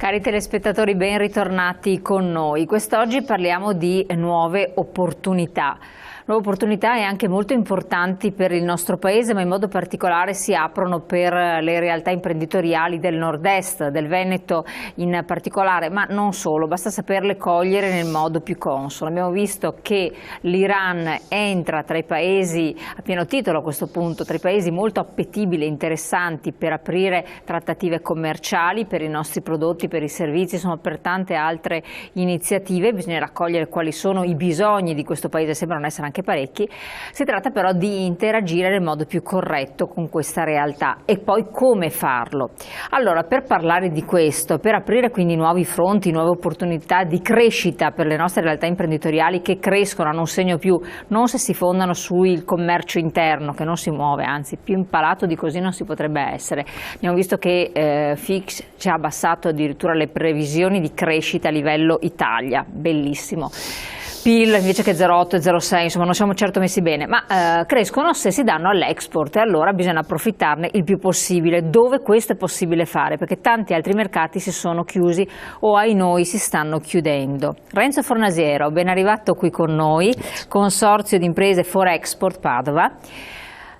Cari telespettatori, ben ritornati con noi. Quest'oggi parliamo di nuove opportunità. Nuove opportunità e anche molto importanti per il nostro Paese, ma in modo particolare si aprono per le realtà imprenditoriali del nord-est, del Veneto in particolare, ma non solo, basta saperle cogliere nel modo più consono. Abbiamo visto che l'Iran entra tra i paesi, a pieno titolo a questo punto, tra i paesi molto appetibili e interessanti per aprire trattative commerciali per i nostri prodotti, per i servizi, insomma per tante altre iniziative. Bisogna cogliere quali sono i bisogni di questo Paese, sembrano essere anche parecchi. Si tratta però di interagire nel modo più corretto con questa realtà e poi come farlo. Allora, per parlare di questo, per aprire quindi nuovi fronti, nuove opportunità di crescita per le nostre realtà imprenditoriali che crescono, hanno un segno più, non se si fondano sul commercio interno che non si muove, anzi più impalato di così non si potrebbe essere. Abbiamo visto che Fitch ci ha abbassato addirittura le previsioni di crescita a livello Italia, bellissimo. PIL invece che 0,8 e 0,6, insomma non siamo certo messi bene, ma crescono se si danno all'export e allora bisogna approfittarne il più possibile, dove questo è possibile fare, perché tanti altri mercati si sono chiusi o ai noi si stanno chiudendo. Renzo Fornasiero, ben arrivato qui con noi, Consorzio di Imprese For Export Padova.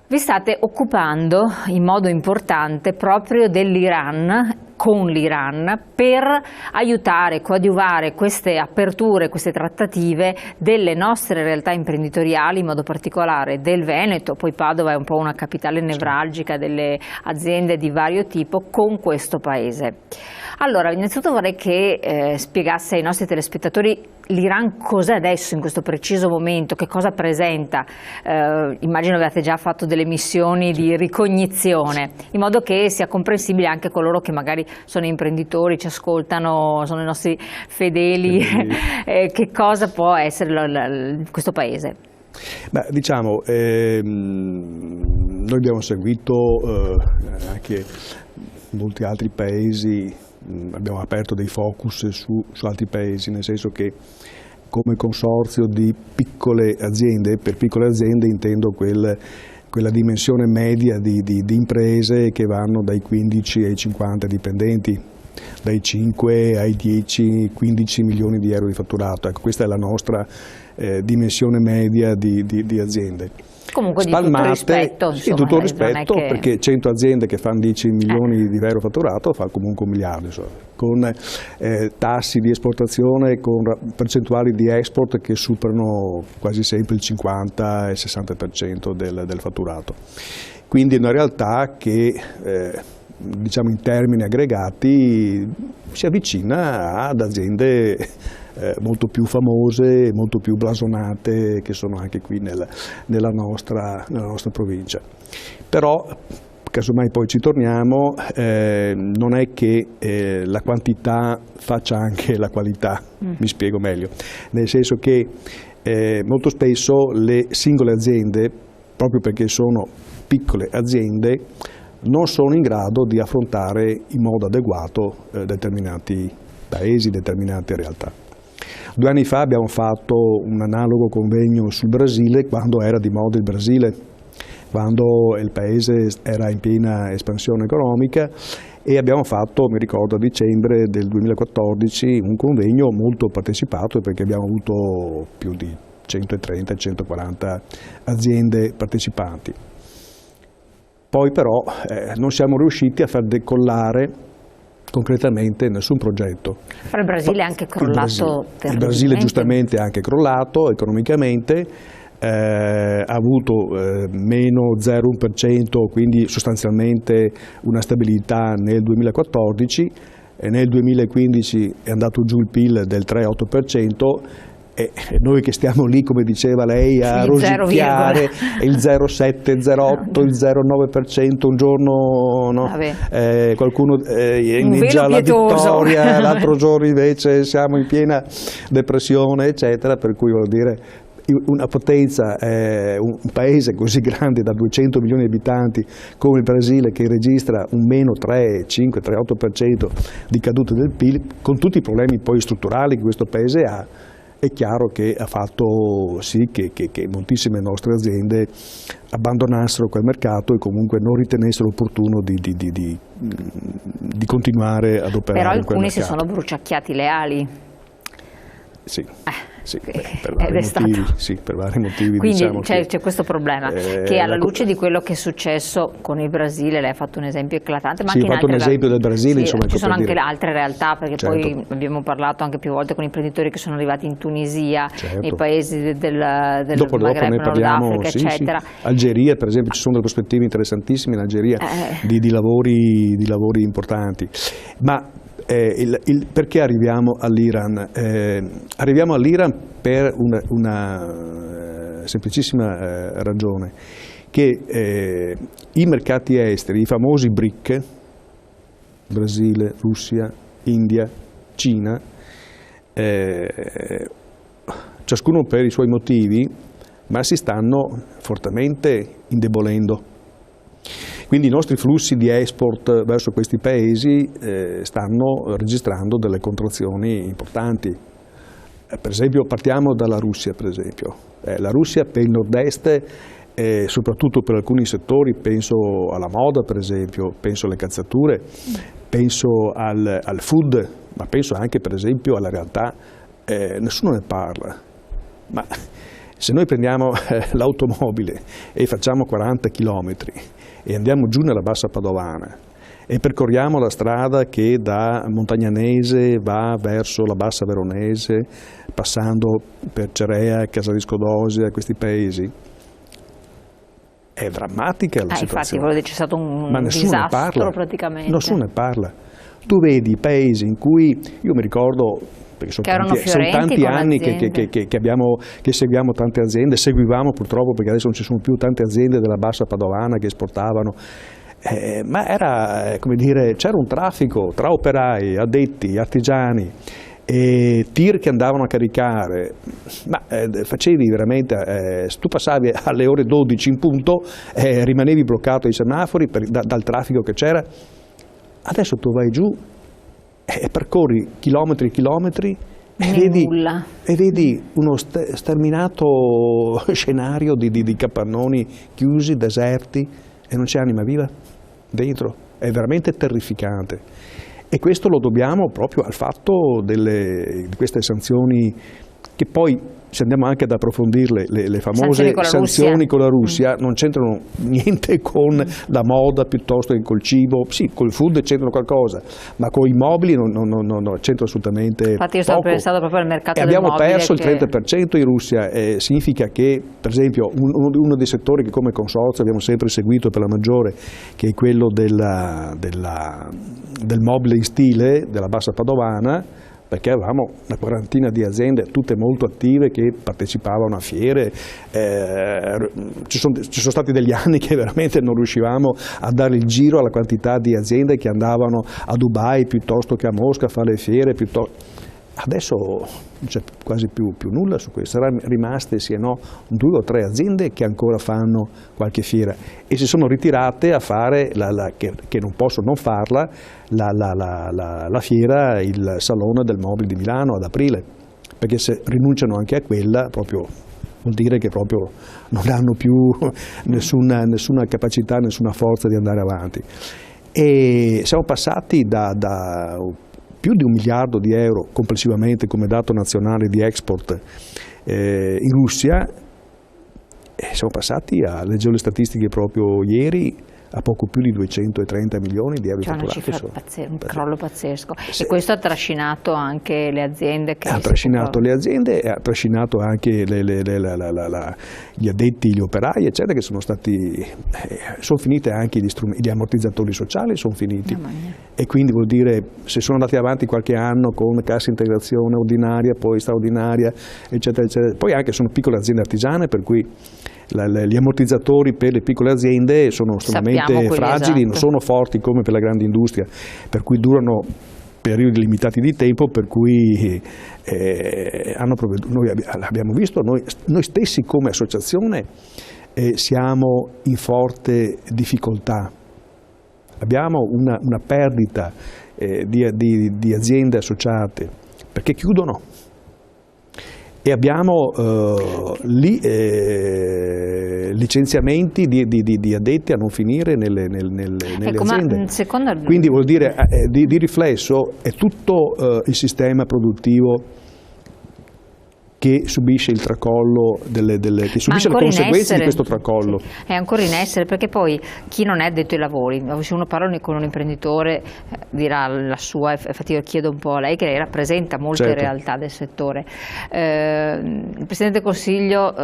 Vi state occupando in modo importante proprio dell'Iran, con l'Iran, per aiutare, coadiuvare queste aperture, queste trattative delle nostre realtà imprenditoriali, in modo particolare del Veneto, poi Padova è un po' una capitale nevralgica delle aziende di vario tipo, con questo paese. Allora, innanzitutto vorrei che spiegasse ai nostri telespettatori l'Iran cos'è adesso in questo preciso momento, che cosa presenta. Immagino abbiate già fatto delle missioni di ricognizione, in modo che sia comprensibile anche a coloro che magari sono imprenditori, ci ascoltano, sono i nostri fedeli, che cosa può essere questo paese. Beh, diciamo, noi abbiamo seguito anche molti altri paesi, abbiamo aperto dei focus su altri paesi, nel senso che come consorzio di piccole aziende, per piccole aziende intendo quella dimensione media di imprese che vanno dai 15 ai 50 dipendenti, dai 5 ai 10, 15 milioni di euro di fatturato. Ecco, questa è la nostra dimensione media di aziende. Comunque spalmate, di tutto rispetto, insomma, di tutto rispetto, che... perché 100 aziende che fanno 10 milioni di euro fatturato fa comunque 1 miliardo, insomma, con tassi di esportazione, con percentuali di export che superano quasi sempre il 50 e il 60% del fatturato. Quindi è una realtà che diciamo in termini aggregati si avvicina ad aziende molto più famose, molto più blasonate, che sono anche qui nella nostra provincia. Però, casomai poi ci torniamo, non è che la quantità faccia anche la qualità, mi spiego meglio, nel senso che molto spesso le singole aziende, proprio perché sono piccole aziende, non sono in grado di affrontare in modo adeguato determinati paesi, determinate realtà. 2 anni fa abbiamo fatto un analogo convegno sul Brasile, quando era di moda il Brasile, quando il paese era in piena espansione economica, e abbiamo fatto, mi ricordo a dicembre del 2014, un convegno molto partecipato perché abbiamo avuto più di 130-140 aziende partecipanti. Poi però non siamo riusciti a far decollare concretamente nessun progetto. Però il Brasile è anche crollato terribilmente. Il Brasile giustamente è anche crollato economicamente, ha avuto meno 0,1%, quindi sostanzialmente una stabilità nel 2014, e nel 2015 è andato giù il PIL del 3,8%, e noi che stiamo lì, come diceva lei, a rosicchiare il 0,7, 0,8, il 0,9%, un giorno no? Qualcuno inneggia la vittoria, l'altro giorno invece siamo in piena depressione, eccetera, per cui vuol dire una potenza, un paese così grande da 200 milioni di abitanti come il Brasile, che registra un meno 3, 5, 3,8% di caduta del PIL, con tutti i problemi poi strutturali che questo paese ha, è chiaro che ha fatto sì che moltissime nostre aziende abbandonassero quel mercato e comunque non ritenessero opportuno di continuare ad operare in quel mercato. Però alcuni si sono bruciacchiati le ali. Sì, per vari motivi. Quindi diciamo c'è questo problema, che alla luce di quello che è successo con il Brasile, lei ha fatto un esempio eclatante, ma anche in altre un esempio del Brasile, insomma, ci sono anche altre realtà, perché poi abbiamo parlato anche più volte con imprenditori che sono arrivati in Tunisia, nei paesi del Maghreb, Nord Africa, eccetera. Algeria, per esempio, ci sono delle prospettive interessantissime in Algeria di lavori importanti. Ma perché arriviamo all'Iran? Arriviamo all'Iran per una semplicissima ragione, che i mercati esteri, i famosi BRIC, Brasile, Russia, India, Cina, ciascuno per i suoi motivi, ma si stanno fortemente indebolendo. Quindi i nostri flussi di export verso questi paesi stanno registrando delle contrazioni importanti. Per esempio, partiamo dalla Russia, per esempio. La Russia per il nord-est, soprattutto per alcuni settori, penso alla moda per esempio, penso alle calzature, penso al food, ma penso anche per esempio alla realtà, nessuno ne parla. Ma se noi prendiamo l'automobile e facciamo 40 chilometri e andiamo giù nella bassa padovana e percorriamo la strada che da Montagnanese va verso la bassa veronese, passando per Cerea, Casal di Scodosia, questi paesi, è drammatica la situazione. Infatti, c'è stato un disastro praticamente. Nessuno ne parla. Tu vedi paesi in cui, io mi ricordo, perché sono tanti anni che seguiamo tante aziende, seguivamo purtroppo perché adesso non ci sono più tante aziende della bassa padovana che esportavano, ma era, come dire, c'era un traffico tra operai, addetti, artigiani e tir che andavano a caricare, ma facevi veramente, tu passavi alle ore 12 in punto, rimanevi bloccato ai semafori dal traffico che c'era. Adesso tu vai giù e percorri chilometri e chilometri e vedi uno sterminato scenario di capannoni chiusi, deserti, e non c'è anima viva dentro. È veramente terrificante. E questo lo dobbiamo proprio al fatto di queste sanzioni che poi, se andiamo anche ad approfondirle, le famose sanzioni con la Russia non c'entrano niente con la moda piuttosto che col cibo, sì, col food c'entrano qualcosa, ma con i mobili non c'entra assolutamente. Infatti io stavo pensando proprio al mercato del mobile. Abbiamo perso il 30% in Russia, significa che, per esempio, uno dei settori che come consorzio abbiamo sempre seguito per la maggiore, che è quello del mobile in stile, della bassa padovana, perché avevamo una quarantina di aziende, tutte molto attive, che partecipavano a fiere. Ci sono stati degli anni che veramente non riuscivamo a dare il giro alla quantità di aziende che andavano a Dubai piuttosto che a Mosca a fare le fiere. Adesso non c'è quasi più nulla su questo, saranno rimaste sì e no 2 o 3 aziende che ancora fanno qualche fiera e si sono ritirate a fare, che non possono non farla, la fiera, il Salone del Mobile di Milano ad aprile, perché se rinunciano anche a quella proprio vuol dire che proprio non hanno più nessuna capacità, nessuna forza di andare avanti. E siamo passati da più di 1 miliardo di euro complessivamente come dato nazionale di export in Russia, siamo passati, leggevo le statistiche proprio ieri, a poco più di 230 milioni di euro di fatturati. Una cifra un crollo pazzesco. Sì. E questo ha trascinato anche le aziende? Ha trascinato le aziende e ha trascinato anche gli addetti, gli operai, eccetera, che sono finite anche gli ammortizzatori sociali, sono finiti. E quindi vuol dire, se sono andati avanti qualche anno con cassa integrazione ordinaria, poi straordinaria, eccetera, eccetera. Poi anche sono piccole aziende artigiane, per cui gli ammortizzatori per le piccole aziende sono estremamente fragili, non sono forti come per la grande industria, per cui durano periodi limitati di tempo, per cui noi abbiamo visto, noi stessi come associazione siamo in forte difficoltà, abbiamo una perdita di aziende associate perché chiudono. e abbiamo licenziamenti di addetti a non finire nelle aziende. Quindi vuol dire di riflesso è tutto il sistema produttivo che subisce il tracollo, che subisce le conseguenze di questo tracollo. Sì, è ancora in essere, perché poi chi non è addetto ai lavori, se uno parla con un imprenditore dirà la sua, infatti io chiedo un po' a lei che lei rappresenta molte realtà del settore. Il Presidente del Consiglio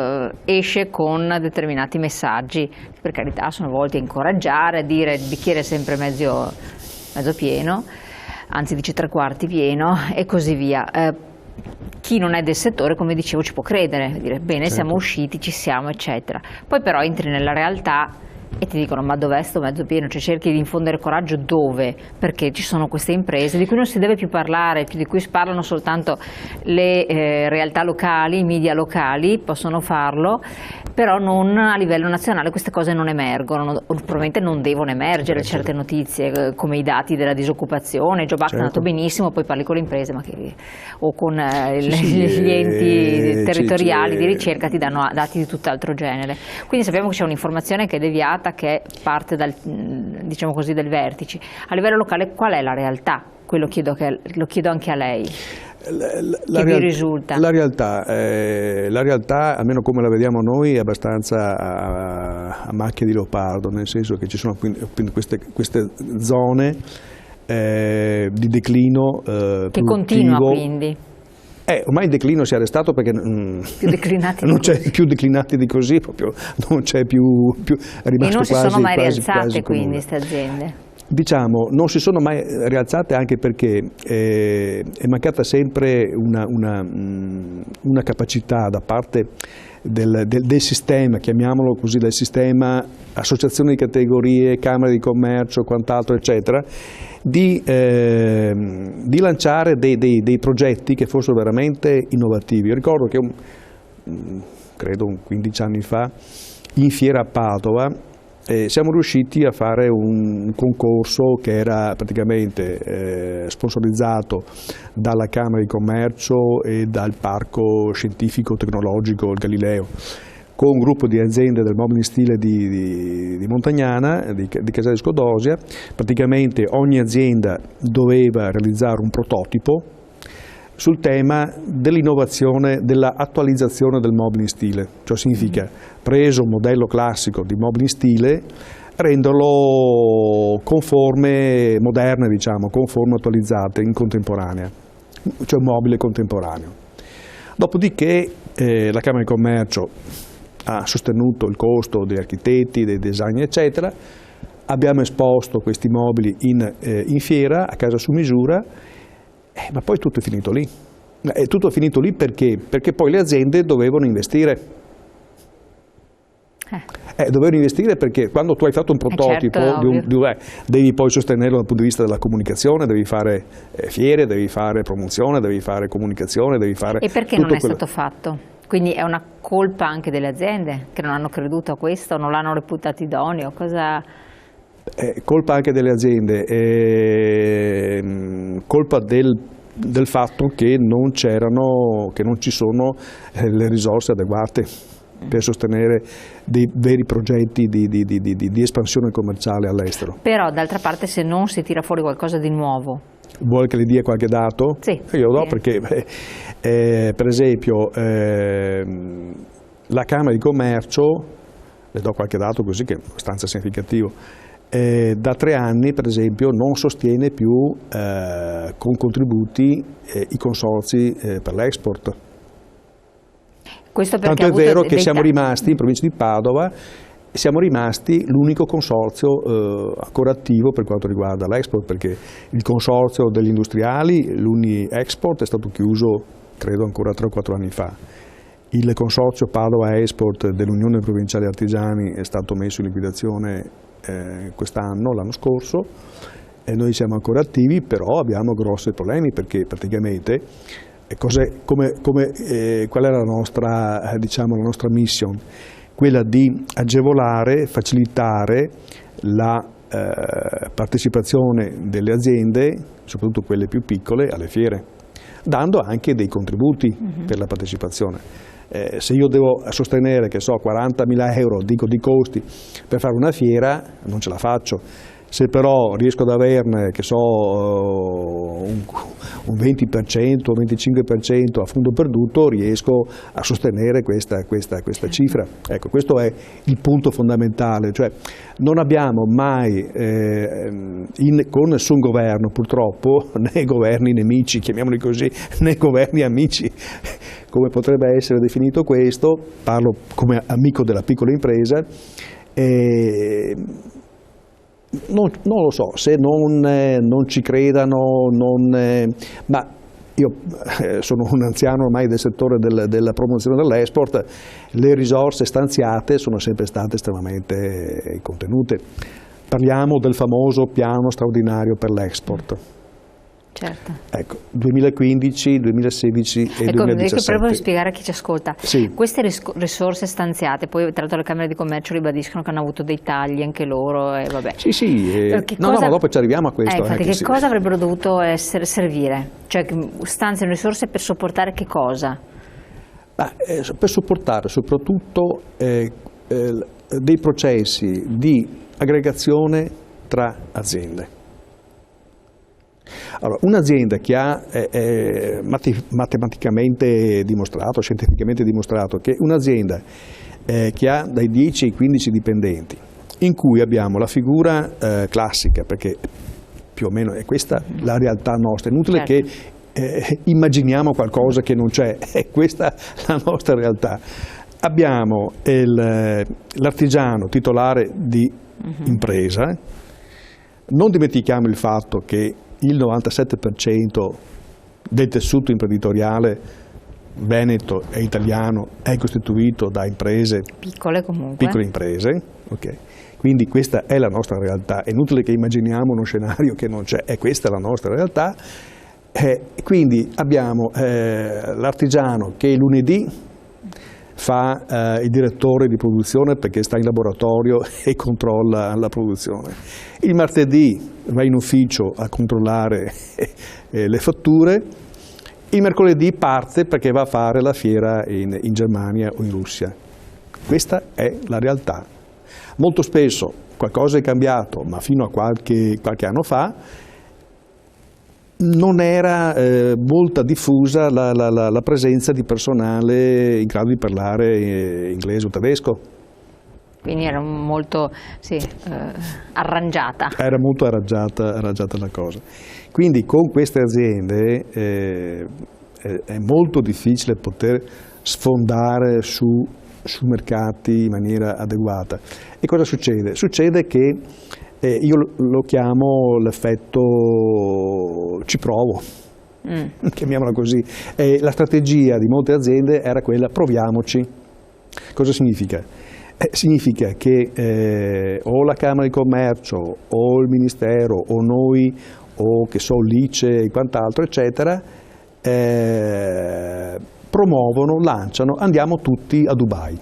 esce con determinati messaggi, che per carità sono volti a incoraggiare, a dire il bicchiere è sempre mezzo pieno, anzi dice 3/4 pieno e così via. Chi non è del settore, come dicevo, ci può credere, dire bene, siamo usciti, ci siamo, eccetera. Poi però entri nella realtà e ti dicono ma dov'è sto mezzo pieno, cioè cerchi di infondere coraggio dove? Perché ci sono queste imprese di cui non si deve più parlare, di cui parlano soltanto le realtà locali, i media locali possono farlo, però non a livello nazionale queste cose non emergono, probabilmente non devono emergere certe notizie come i dati della disoccupazione. Job Act è andato benissimo, poi parli con le imprese o con gli enti territoriali di ricerca, ti danno dati di tutt'altro genere. Quindi sappiamo che c'è un'informazione che è deviata, che parte diciamo così, del vertice. A livello locale qual è la realtà? Quello lo chiedo anche a lei. Che vi risulta? La realtà, almeno come la vediamo noi, è abbastanza a macchia di leopardo, nel senso che ci sono quindi queste zone di declino che continua quindi. Ormai il declino si è arrestato perché non c'è più declinati di così, proprio non c'è più è rimasto. E non si sono mai rialzate quindi queste aziende? Diciamo, non si sono mai rialzate anche perché è mancata sempre una capacità da parte del sistema, chiamiamolo così, del sistema, associazioni di categorie, camere di commercio, quant'altro, eccetera, di lanciare dei progetti che fossero veramente innovativi. Io ricordo che credo 15 anni fa in fiera a Padova siamo riusciti a fare un concorso che era praticamente sponsorizzato dalla Camera di Commercio e dal Parco Scientifico Tecnologico il Galileo, con un gruppo di aziende del mobile in stile di Montagnana, di Casale Scodosia. Praticamente ogni azienda doveva realizzare un prototipo sul tema dell'innovazione, dell'attualizzazione del mobile in stile, cioè significa preso un modello classico di mobile in stile, renderlo conforme, moderne diciamo, conforme attualizzate in contemporanea, cioè un mobile contemporaneo. Dopodiché la Camera di Commercio ha sostenuto il costo degli architetti, dei design eccetera, abbiamo esposto questi mobili in fiera a casa su misura. Ma poi tutto è finito lì. È tutto finito lì perché? Perché poi le aziende dovevano investire. Dovevano investire perché quando tu hai fatto un prototipo, devi poi sostenerlo dal punto di vista della comunicazione, devi fare fiere, devi fare promozione, devi fare comunicazione, devi fare. E perché non è stato fatto? Quindi è una colpa anche delle aziende che non hanno creduto a questo, non l'hanno reputato idoneo? Cosa... colpa anche delle aziende, colpa del fatto che non ci sono le risorse adeguate per sostenere dei veri progetti di espansione commerciale all'estero. Però d'altra parte se non si tira fuori qualcosa di nuovo. Vuole che le dia qualche dato? Sì. Io lo do perché per esempio la Camera di Commercio, le do qualche dato così che è abbastanza significativo. Da 3 anni per esempio non sostiene più con contributi i consorzi per l'export. Tanto è vero che siamo rimasti in provincia di Padova, siamo rimasti l'unico consorzio ancora attivo per quanto riguarda l'export, perché il consorzio degli industriali, l'Uni Export, è stato chiuso credo ancora 3 o 4 anni fa. Il consorzio Padova Export dell'Unione Provinciale Artigiani è stato messo in liquidazione quest'anno, l'anno scorso, e noi siamo ancora attivi, però abbiamo grossi problemi perché praticamente qual è la nostra, diciamo, la nostra mission? Quella di agevolare, facilitare la partecipazione delle aziende, soprattutto quelle più piccole, alle fiere. dando anche dei contributi per la partecipazione. Se io devo sostenere, che so, 40.000 euro di costi per fare una fiera, non ce la faccio. Se però riesco ad averne, che so, un 20% o 25% a fondo perduto, riesco a sostenere questa cifra. Ecco, questo è il punto fondamentale, cioè non abbiamo mai con nessun governo, purtroppo, né governi nemici, chiamiamoli così, né governi amici, come potrebbe essere definito questo, parlo come amico della piccola impresa, non lo so, se non ci credano, ma io sono un anziano ormai del settore della promozione dell'export, le risorse stanziate sono sempre state estremamente contenute. Parliamo del famoso piano straordinario per l'export. Certo. Ecco, 2015, 2016 e 2017. Proprio per spiegare a chi ci ascolta, sì. Queste risorse stanziate, poi tra l'altro le Camere di Commercio ribadiscono che hanno avuto dei tagli anche loro, vabbè. No, dopo ci arriviamo a questo. Infatti, cosa avrebbero dovuto servire? Cioè, stanziano risorse per sopportare che cosa? Per supportare soprattutto dei processi di aggregazione tra aziende. Allora, un'azienda che ha matematicamente dimostrato, scientificamente dimostrato, che un'azienda che ha dai 10 ai 15 dipendenti, in cui abbiamo la figura classica, perché più o meno è questa la realtà nostra, è inutile che immaginiamo qualcosa che non c'è, è questa la nostra realtà. Abbiamo l'artigiano titolare di impresa, non dimentichiamo il fatto che il 97% del tessuto imprenditoriale veneto e italiano è costituito da imprese, piccole imprese, okay. Quindi questa è la nostra realtà, è inutile che immaginiamo uno scenario che non c'è, questa è la nostra realtà. Quindi abbiamo l'artigiano che lunedì fa il direttore di produzione perché sta in laboratorio e controlla la produzione. Il martedì va in ufficio a controllare le fatture, il mercoledì parte perché va a fare la fiera in Germania o in Russia. Questa è la realtà. Molto spesso qualcosa è cambiato, ma fino a qualche anno fa non era molto diffusa la presenza di personale in grado di parlare inglese o tedesco. Quindi era molto arrangiata. Era molto arrangiata la cosa. Quindi con queste aziende è molto difficile poter sfondare su mercati in maniera adeguata. E cosa succede? Succede che io lo chiamo l'effetto ci provo, chiamiamola così. La strategia di molte aziende era quella proviamoci. Cosa significa? Significa che o la Camera di Commercio o il Ministero o noi o che so l'ICE e quant'altro eccetera promuovono, lanciano, andiamo tutti a Dubai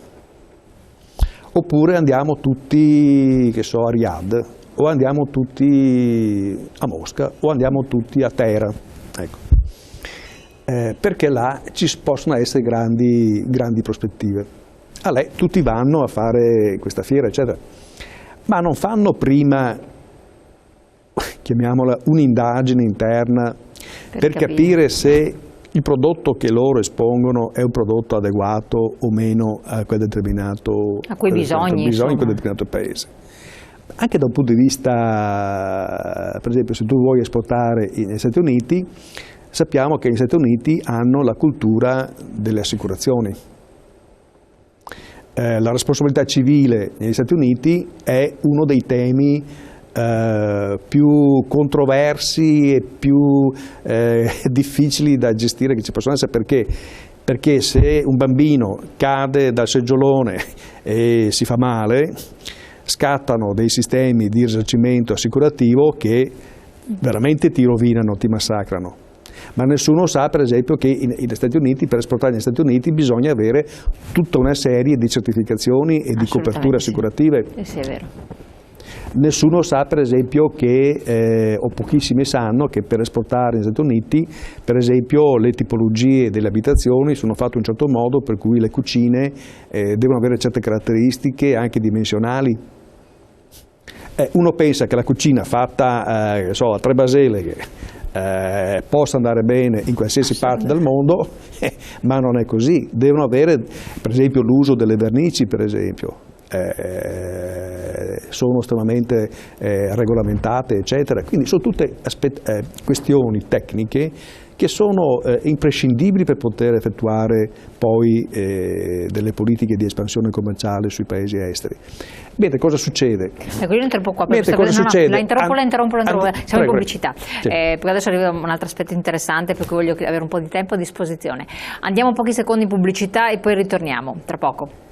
oppure andiamo tutti, che so, a Riyadh o andiamo tutti a Mosca o andiamo tutti a Teheran, ecco. Perché là ci possono essere grandi prospettive. Tutti vanno a fare questa fiera, eccetera, ma non fanno prima, chiamiamola, un'indagine interna per capire se il prodotto che loro espongono è un prodotto adeguato o meno a quel determinato bisogni in quel determinato paese. Anche da un punto di vista, per esempio, se tu vuoi esportare negli Stati Uniti, sappiamo che gli Stati Uniti hanno la cultura delle assicurazioni. La responsabilità civile negli Stati Uniti è uno dei temi più controversi e più difficili da gestire che ci possono essere, perché se un bambino cade dal seggiolone e si fa male, scattano dei sistemi di risarcimento assicurativo che veramente ti rovinano, ti massacrano. Ma nessuno sa, per esempio, che negli Stati Uniti, per esportare negli Stati Uniti, bisogna avere tutta una serie di certificazioni e di coperture assicurative. Sì, è vero. Nessuno sa per esempio che, o pochissimi sanno, che per esportare negli Stati Uniti per esempio le tipologie delle abitazioni sono fatte in un certo modo per cui le cucine devono avere certe caratteristiche anche dimensionali. Uno pensa che la cucina fatta a Tre Baseleghe possa andare bene in qualsiasi parte del mondo, ma non è così. Devono avere per esempio l'uso delle vernici, per esempio. Sono estremamente regolamentate, eccetera. Quindi sono tutte questioni tecniche che sono imprescindibili per poter effettuare poi delle politiche di espansione commerciale sui paesi esteri. Bene, cosa succede? Ecco, io interrompo qua, Mentre cosa succede? La interrompo. Siamo in pubblicità, sì. Perché adesso arriva un altro aspetto interessante per cui voglio avere un po' di tempo a disposizione. Andiamo pochi secondi in pubblicità e poi ritorniamo, tra poco.